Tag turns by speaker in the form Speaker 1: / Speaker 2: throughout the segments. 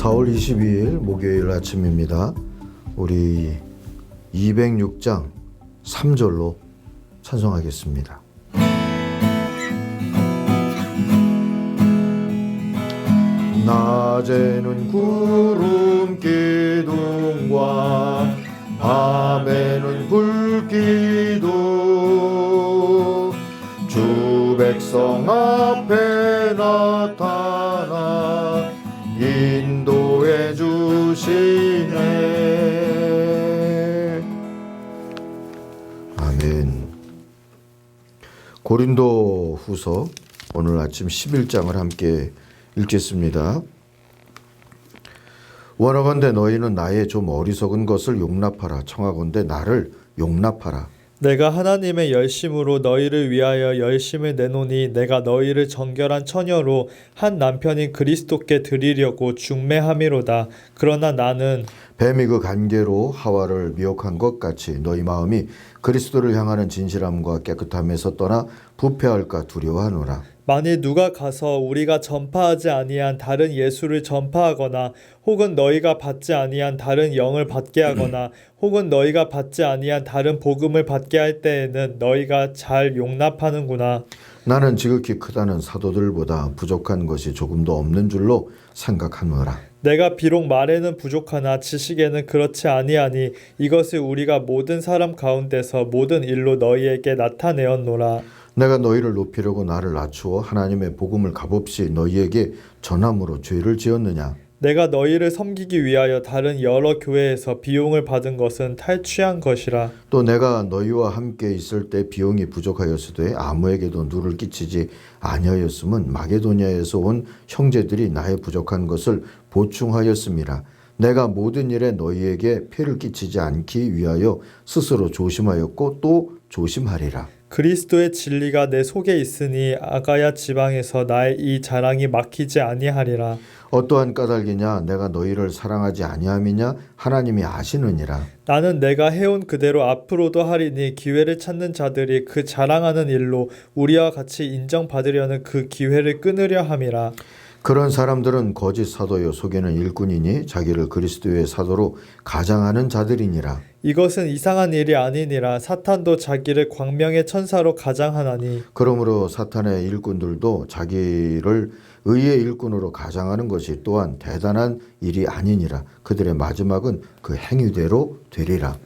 Speaker 1: 4월 22일 목요일 아침입니다. 우리 206장 3절로 찬송하겠습니다. 낮에는 구름 기둥과 밤에는 불기둥 주 백성 앞에 나타나 인도해 주시네. 아멘. 고린도 후서 오늘 아침 11장을 함께 읽겠습니다. 원하건대 너희는 나의 좀 어리석은 것을 용납하라. 청하건대 나를 용납하라.
Speaker 2: 내가 하나님의 열심으로 너희를 위하여 열심을 내노니 내가 너희를 정결한 처녀로 한 남편인 그리스도께 드리려고 중매함이로다. 그러나 나는
Speaker 1: 뱀이 그 간계로 하와를 미혹한 것 같이 너희 마음이 그리스도를 향하는 진실함과 깨끗함에서 떠나 부패할까 두려워하노라.
Speaker 2: 만일 누가 가서 우리가 전파하지 아니한 다른 예수를 전파하거나 혹은 너희가 받지 아니한 다른 영을 받게 하거나 혹은 너희가 받지 아니한 다른 복음을 받게 할 때에는 너희가 잘 용납하는구나.
Speaker 1: 나는 지극히 크다는 사도들보다 부족한 것이 조금도 없는 줄로 생각하노라.
Speaker 2: 내가 비록 말에는 부족하나 지식에는 그렇지 아니하니 이것을 우리가 모든 사람 가운데서 모든 일로 너희에게 나타내었노라.
Speaker 1: 내가 너희를 높이려고 나를 낮추어 하나님의 복음을 값없이 너희에게 전함으로 죄를 지었느냐?
Speaker 2: 내가 너희를 섬기기 위하여 다른 여러 교회에서 비용을 받은 것은 탈취한 것이라.
Speaker 1: 또 내가 너희와 함께 있을 때 비용이 부족하였으되 아무에게도 누를 끼치지 아니하였음은 마게도냐에서 온 형제들이 나의 부족한 것을 보충하였음이라. 내가 모든 일에 너희에게 폐를 끼치지 않기 위하여 스스로 조심하였고 또 조심하리라.
Speaker 2: 그리스도의 진리가 내 속에 있으니 아가야 지방에서 나의 이 자랑이 막히지 아니하리라.
Speaker 1: 어떠한 까닭이냐? 내가 너희를 사랑하지 아니함이냐? 하나님이 아시느니라.
Speaker 2: 나는 내가 해온 그대로 앞으로도 하리니 기회를 찾는 자들이 그 자랑하는 일로 우리와 같이 인정받으려는 그 기회를 끊으려 함이라.
Speaker 1: 그런 사람들은 거짓 사도요 속에는 일꾼이니 자기를 그리스도의 사도로 가장하는 자들이니라.
Speaker 2: 이것은 이상한 일이 아니니라. 사탄도 자기를 광명의 천사로 가장하나니
Speaker 1: 그러므로 사탄의 일꾼들도 자기를 의의 일꾼으로 가장하는 것이 또한 대단한 일이 아니니라. 그들의 마지막은 그 행위대로 되리라.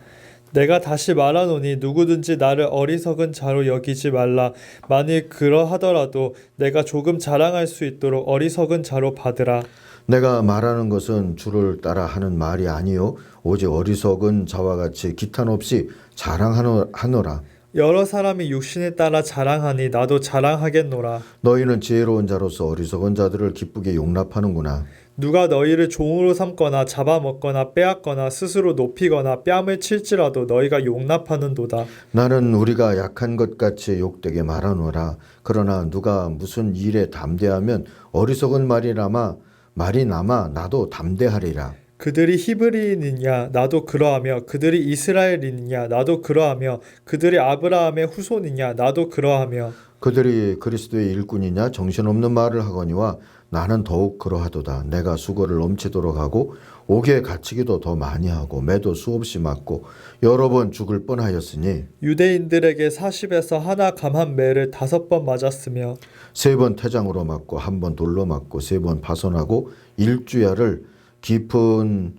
Speaker 2: 내가 다시 말하노니 누구든지 나를 어리석은 자로 여기지 말라. 만일 그러하더라도 내가 조금 자랑할 수 있도록 어리석은 자로 받으라.
Speaker 1: 내가 말하는 것은 주를 따라 하는 말이 아니요 오직 어리석은 자와 같이 기탄 없이 자랑하노라.
Speaker 2: 여러 사람이 육신에 따라 자랑하니 나도 자랑하겠노라.
Speaker 1: 너희는 지혜로운 자로서 어리석은 자들을 기쁘게 용납하는구나.
Speaker 2: 누가 너희를 종으로 삼거나 잡아먹거나 빼앗거나 스스로 높이거나 뺨을 칠지라도 너희가 용납하는도다.
Speaker 1: 나는 우리가 약한 것 같이 욕되게 말하노라. 그러나 누가 무슨 일에 담대하면 어리석은 말이 남아 나도 담대하리라.
Speaker 2: 그들이 히브리인이냐 나도 그러하며 그들이 이스라엘인이냐 나도 그러하며 그들이 아브라함의 후손이냐 나도 그러하며
Speaker 1: 그들이 그리스도의 일꾼이냐 정신없는 말을 하거니와 나는 더욱 그러하도다. 내가 수고를 넘치도록 하고 옥에 갇히기도 더 많이 하고 매도 수없이 맞고 여러 번 죽을 뻔하였으니
Speaker 2: 유대인들에게 40에서 하나 감한 매를 5번 맞았으며
Speaker 1: 3번 태장으로 맞고 1번 돌로 맞고 3번 파손하고 일주야를 깊은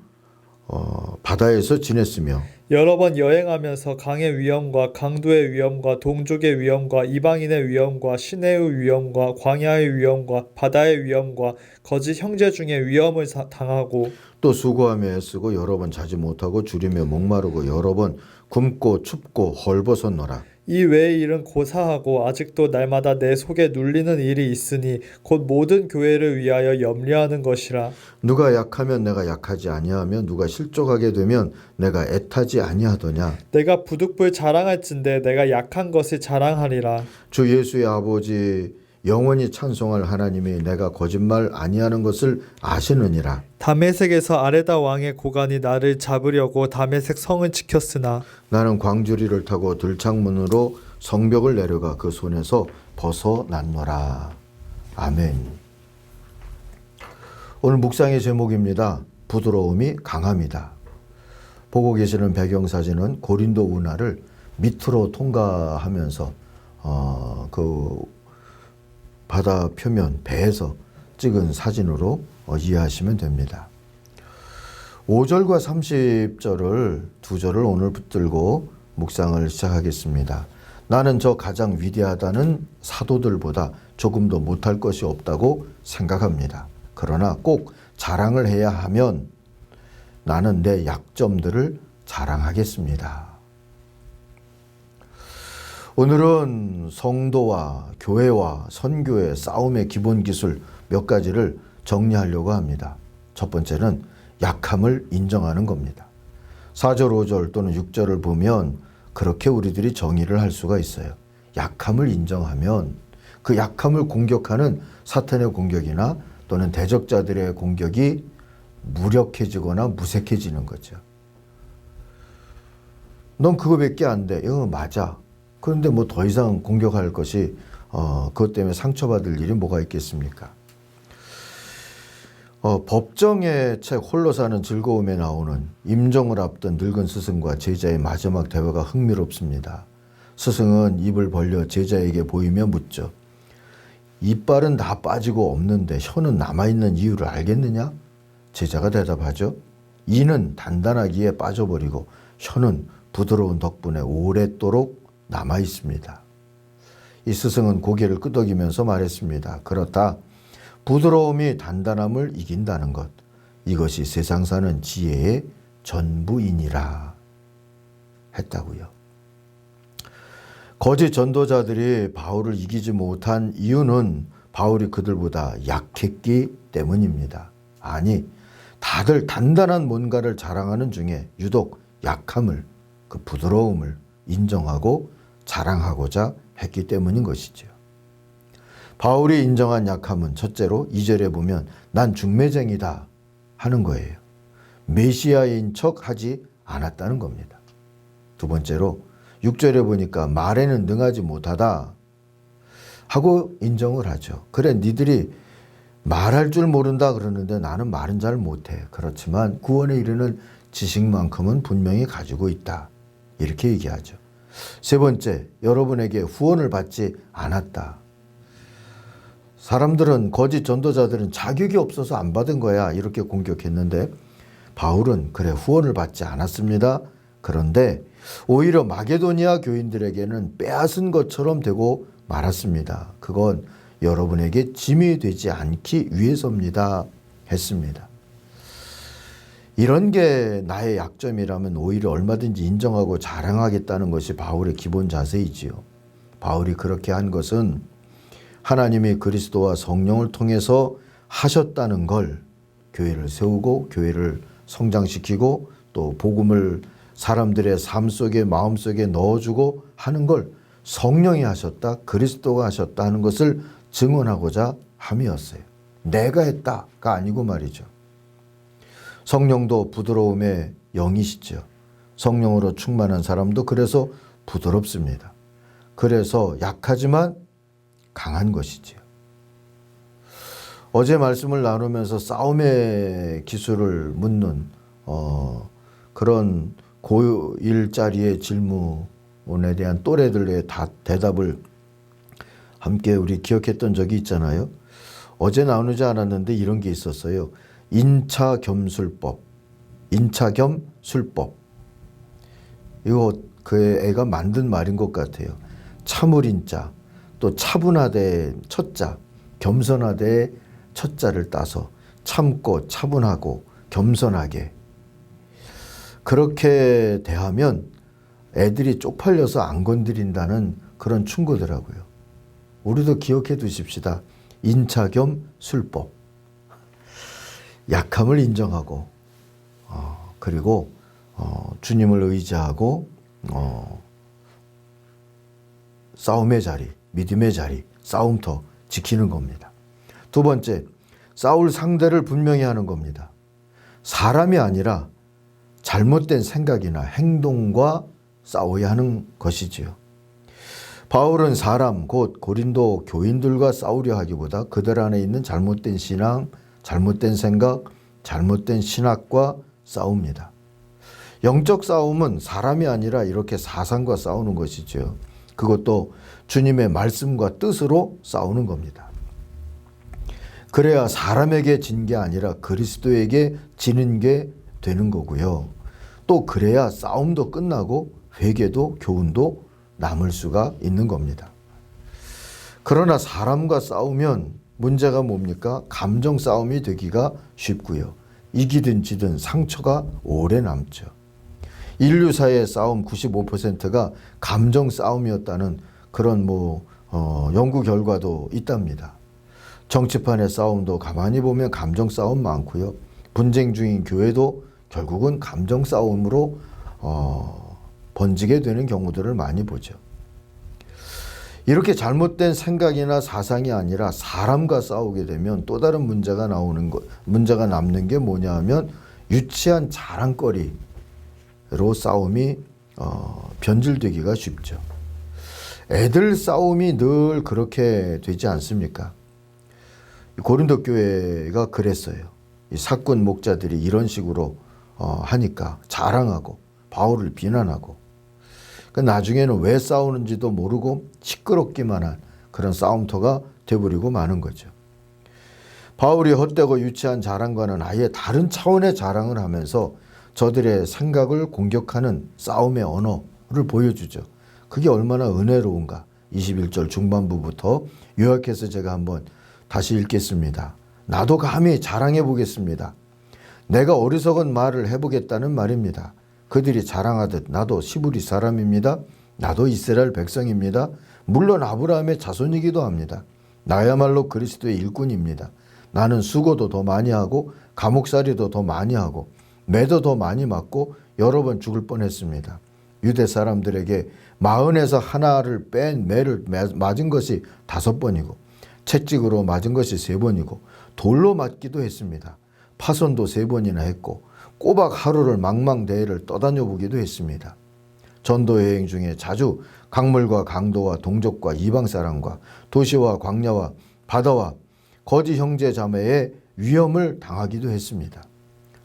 Speaker 1: 바다에서 지냈으며
Speaker 2: 여러 번 여행하면서 강의 위험과 강도의 위험과 동족의 위험과 이방인의 위험과 시내의 위험과 광야의 위험과 바다의 위험과 거짓 형제 중에 위험을 당하고
Speaker 1: 또 수고하며 애쓰고 여러 번 자지 못하고 줄이며 목마르고 여러 번 굶고 춥고 헐벗었노라.
Speaker 2: 이 외의 일은 고사하고 아직도 날마다 내 속에 눌리는 일이 있으니 곧 모든 교회를 위하여 염려하는 것이라.
Speaker 1: 누가 약하면 내가 약하지 아니하며 누가 실족하게 되면 내가 애타지 아니하더냐.
Speaker 2: 내가 부득불 자랑할진대 내가 약한 것을 자랑하리라.
Speaker 1: 주 예수의 아버지 영원히 찬송할 하나님이 내가 거짓말 아니하는 것을 아시느니라.
Speaker 2: 다메섹에서 아레다 왕의 고관이 나를 잡으려고 다메섹 성을 지켰으나
Speaker 1: 나는 광주리를 타고 들창문으로 성벽을 내려가 그 손에서 벗어났노라. 아멘. 오늘 묵상의 제목입니다. 부드러움이 강함이다. 보고 계시는 배경사진은 고린도 운하를 밑으로 통과하면서 그 바다 표면 배에서 찍은 사진으로 이해하시면 됩니다. 5절과 30절을 두 절을 오늘 붙들고 묵상을 시작하겠습니다. 나는 저 가장 위대하다는 사도들보다 조금도 못할 것이 없다고 생각합니다. 그러나 꼭 자랑을 해야 하면 나는 내 약점들을 자랑하겠습니다. 오늘은 성도와 교회와 선교의 싸움의 기본 기술 몇 가지를 정리하려고 합니다. 첫 번째는 약함을 인정하는 겁니다. 4절, 5절 또는 6절을 보면 그렇게 우리들이 정의를 할 수가 있어요. 약함을 인정하면 그 약함을 공격하는 사탄의 공격이나 또는 대적자들의 공격이 무력해지거나 무색해지는 거죠. 넌 그거밖에 안 돼. 맞아. 그런데 뭐 더 이상 공격할 것이 그것 때문에 상처받을 일이 뭐가 있겠습니까? 법정의 책 홀로 사는 즐거움에 나오는 임종을 앞둔 늙은 스승과 제자의 마지막 대화가 흥미롭습니다. 스승은 입을 벌려 제자에게 보이며 묻죠. 이빨은 다 빠지고 없는데 혀는 남아있는 이유를 알겠느냐? 제자가 대답하죠. 이는 단단하기에 빠져버리고 혀는 부드러운 덕분에 오랫도록 남아있습니다. 이 스승은 고개를 끄덕이면서 말했습니다. 그렇다. 부드러움이 단단함을 이긴다는 것. 이것이 세상 사는 지혜의 전부이니라 했다고요. 거짓 전도자들이 바울을 이기지 못한 이유는 바울이 그들보다 약했기 때문입니다. 아니, 다들 단단한 뭔가를 자랑하는 중에 유독 약함을, 그 부드러움을 인정하고 자랑하고자 했기 때문인 것이죠. 바울이 인정한 약함은 첫째로 2절에 보면 난 중매쟁이다 하는 거예요. 메시아인 척 하지 않았다는 겁니다. 두 번째로 6절에 보니까 말에는 능하지 못하다 하고 인정을 하죠. 그래, 니들이 말할 줄 모른다 그러는데 나는 말은 잘 못해. 그렇지만 구원에 이르는 지식만큼은 분명히 가지고 있다. 이렇게 얘기하죠. 세 번째, 여러분에게 후원을 받지 않았다. 사람들은 거짓 전도자들은 자격이 없어서 안 받은 거야 이렇게 공격했는데 바울은 그래 후원을 받지 않았습니다. 그런데 오히려 마게도니아 교인들에게는 빼앗은 것처럼 되고 말았습니다. 그건 여러분에게 짐이 되지 않기 위해서입니다. 했습니다. 이런 게 나의 약점이라면 오히려 얼마든지 인정하고 자랑하겠다는 것이 바울의 기본 자세이지요. 바울이 그렇게 한 것은 하나님이 그리스도와 성령을 통해서 하셨다는 걸 교회를 세우고 교회를 성장시키고 또 복음을 사람들의 삶 속에 마음 속에 넣어주고 하는 걸 성령이 하셨다, 그리스도가 하셨다 하는 것을 증언하고자 함이었어요. 내가 했다가 아니고 말이죠. 성령도 부드러움의 영이시죠. 성령으로 충만한 사람도 그래서 부드럽습니다. 그래서 약하지만 강한 것이지요. 어제 말씀을 나누면서 싸움의 기술을 묻는 그런 고1짜리의 질문에 대한 또래들의 대답을 함께 우리 기억했던 적이 있잖아요. 어제 나누지 않았는데 이런 게 있었어요. 인차겸술법, 인차겸술법. 이거 그 애가 만든 말인 것 같아요. 참을인자, 또 차분하되 첫자, 겸손하되 첫자를 따서 참고 차분하고 겸손하게 그렇게 대하면 애들이 쪽팔려서 안 건드린다는 그런 충고더라고요. 우리도 기억해 두십시다. 인차겸술법. 약함을 인정하고 그리고 주님을 의지하고 싸움의 자리, 믿음의 자리, 싸움터 지키는 겁니다. 두 번째, 싸울 상대를 분명히 하는 겁니다. 사람이 아니라 잘못된 생각이나 행동과 싸워야 하는 것이지요. 바울은 사람, 곧 고린도 교인들과 싸우려 하기보다 그들 안에 있는 잘못된 신앙 잘못된 생각, 잘못된 신학과 싸웁니다. 영적 싸움은 사람이 아니라 이렇게 사상과 싸우는 것이죠. 그것도 주님의 말씀과 뜻으로 싸우는 겁니다. 그래야 사람에게 진 게 아니라 그리스도에게 지는 게 되는 거고요. 또 그래야 싸움도 끝나고 회개도 교훈도 남을 수가 있는 겁니다. 그러나 사람과 싸우면 문제가 뭡니까? 감정 싸움이 되기가 쉽고요. 이기든 지든 상처가 오래 남죠. 인류사의 싸움 95%가 감정 싸움이었다는 그런 연구 결과도 있답니다. 정치판의 싸움도 가만히 보면 감정 싸움 많고요. 분쟁 중인 교회도 결국은 감정 싸움으로 번지게 되는 경우들을 많이 보죠. 이렇게 잘못된 생각이나 사상이 아니라 사람과 싸우게 되면 또 다른 문제가 남는 게 뭐냐 하면 유치한 자랑거리로 싸움이 변질되기가 쉽죠. 애들 싸움이 늘 그렇게 되지 않습니까? 고린도 교회가 그랬어요. 이 사꾼 목자들이 이런 식으로 하니까 자랑하고 바울을 비난하고 나중에는 왜 싸우는지도 모르고 시끄럽기만 한 그런 싸움터가 돼버리고 마는 거죠. 바울이 헛되고 유치한 자랑과는 아예 다른 차원의 자랑을 하면서 저들의 생각을 공격하는 싸움의 언어를 보여주죠. 그게 얼마나 은혜로운가. 21절 중반부부터 요약해서 제가 한번 다시 읽겠습니다. 나도 감히 자랑해 보겠습니다. 내가 어리석은 말을 해보겠다는 말입니다. 그들이 자랑하듯 나도 시브리 사람입니다. 나도 이스라엘 백성입니다. 물론 아브라함의 자손이기도 합니다. 나야말로 그리스도의 일꾼입니다. 나는 수고도 더 많이 하고 감옥살이도 더 많이 하고 매도 더 많이 맞고 여러 번 죽을 뻔했습니다. 유대 사람들에게 마흔에서 하나를 뺀 매를 맞은 것이 5번이고 채찍으로 맞은 것이 3번이고 돌로 맞기도 했습니다. 파손도 3번이나 했고 꼬박 하루를 망망대해를 떠다녀 보기도 했습니다. 전도 여행 중에 자주 강물과 강도와 동족과 이방 사람과 도시와 광야와 바다와 거지 형제 자매의 위험을 당하기도 했습니다.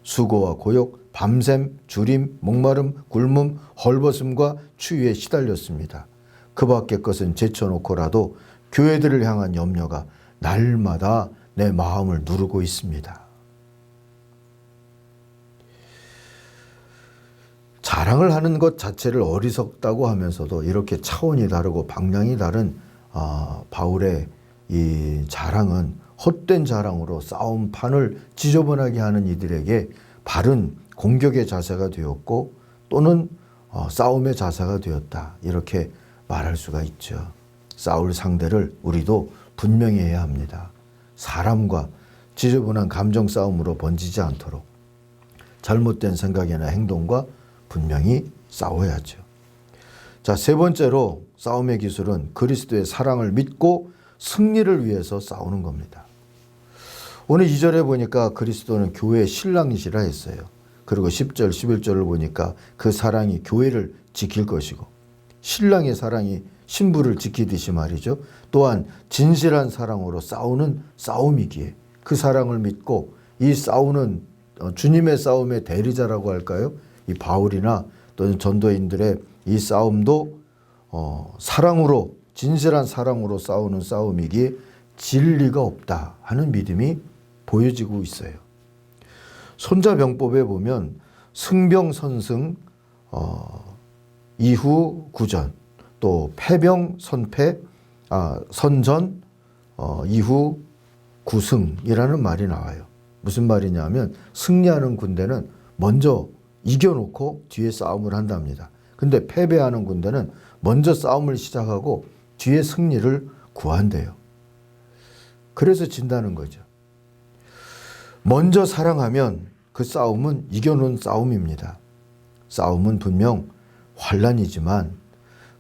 Speaker 1: 수고와 고역, 밤샘, 주림, 목마름, 굶음, 헐벗음과 추위에 시달렸습니다. 그 밖의 것은 제쳐놓고라도 교회들을 향한 염려가 날마다 내 마음을 누르고 있습니다. 자랑을 하는 것 자체를 어리석다고 하면서도 이렇게 차원이 다르고 방향이 다른 바울의 이 자랑은 헛된 자랑으로 싸움판을 지저분하게 하는 이들에게 바른 공격의 자세가 되었고 또는 싸움의 자세가 되었다. 이렇게 말할 수가 있죠. 싸울 상대를 우리도 분명히 해야 합니다. 사람과 지저분한 감정 싸움으로 번지지 않도록 잘못된 생각이나 행동과 분명히 싸워야죠. 자, 3번째로 싸움의 기술은 그리스도의 사랑을 믿고 승리를 위해서 싸우는 겁니다. 오늘 2절에 보니까 그리스도는 교회의 신랑이시라 했어요. 그리고 10절, 11절을 보니까 그 사랑이 교회를 지킬 것이고 신랑의 사랑이 신부를 지키듯이 말이죠. 또한 진실한 사랑으로 싸우는 싸움이기에 그 사랑을 믿고 이 싸우는 주님의 싸움의 대리자라고 할까요? 이 바울이나 또는 전도인들의 이 싸움도 사랑으로 진실한 사랑으로 싸우는 싸움이기에 질 리가 없다 하는 믿음이 보여지고 있어요. 손자병법에 보면 승병선승 이후 구전 또 패병 선패 선전 이후 구승이라는 말이 나와요. 무슨 말이냐면 승리하는 군대는 먼저 이겨놓고 뒤에 싸움을 한답니다. 근데 패배하는 군대는 먼저 싸움을 시작하고 뒤에 승리를 구한대요. 그래서 진다는 거죠. 먼저 사랑하면 그 싸움은 이겨놓은 싸움입니다. 싸움은 분명 환란이지만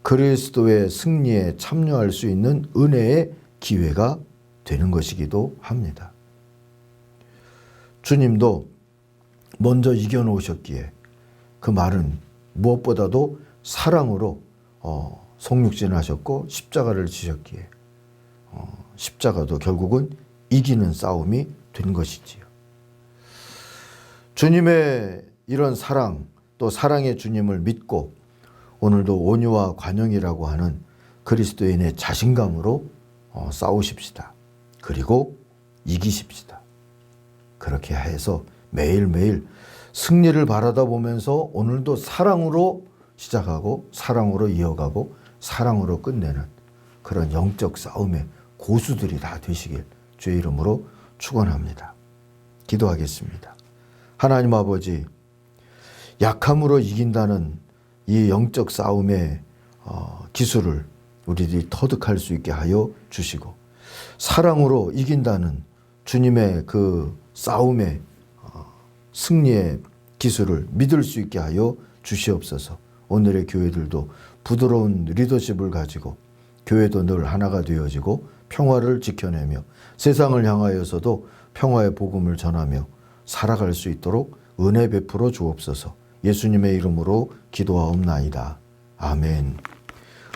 Speaker 1: 그리스도의 승리에 참여할 수 있는 은혜의 기회가 되는 것이기도 합니다. 주님도 먼저 이겨놓으셨기에 그 말은 무엇보다도 사랑으로 속육진하셨고 십자가를 지셨기에 십자가도 결국은 이기는 싸움이 된 것이지요. 주님의 이런 사랑, 또 사랑의 주님을 믿고 오늘도 온유와 관용이라고 하는 그리스도인의 자신감으로 싸우십시다. 그리고 이기십시다. 그렇게 해서 매일매일 승리를 바라다 보면서 오늘도 사랑으로 시작하고 사랑으로 이어가고 사랑으로 끝내는 그런 영적 싸움의 고수들이 다 되시길 주의 이름으로 축원합니다. 기도하겠습니다. 하나님 아버지, 약함으로 이긴다는 이 영적 싸움의 기술을 우리들이 터득할 수 있게 하여 주시고, 사랑으로 이긴다는 주님의 그 싸움의 승리의 기술을 믿을 수 있게 하여 주시옵소서. 오늘의 교회들도 부드러운 리더십을 가지고 교회도 늘 하나가 되어지고 평화를 지켜내며 세상을 향하여서도 평화의 복음을 전하며 살아갈 수 있도록 은혜 베풀어 주옵소서. 예수님의 이름으로 기도하옵나이다. 아멘.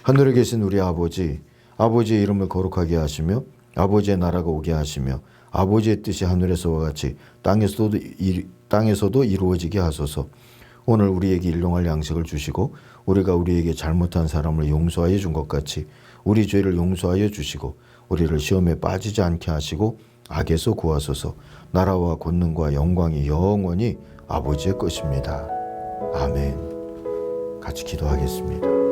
Speaker 1: 하늘에 계신 우리 아버지, 아버지의 이름을 거룩하게 하시며 아버지의 나라가 오게 하시며 아버지의 뜻이 하늘에서와 같이 땅에서도 이루어지게 하소서. 오늘 우리에게 일용할 양식을 주시고 우리가 우리에게 잘못한 사람을 용서하여 준 것 같이 우리 죄를 용서하여 주시고 우리를 시험에 빠지지 않게 하시고 악에서 구하소서. 나라와 권능과 영광이 영원히 아버지의 것입니다. 아멘. 같이 기도하겠습니다.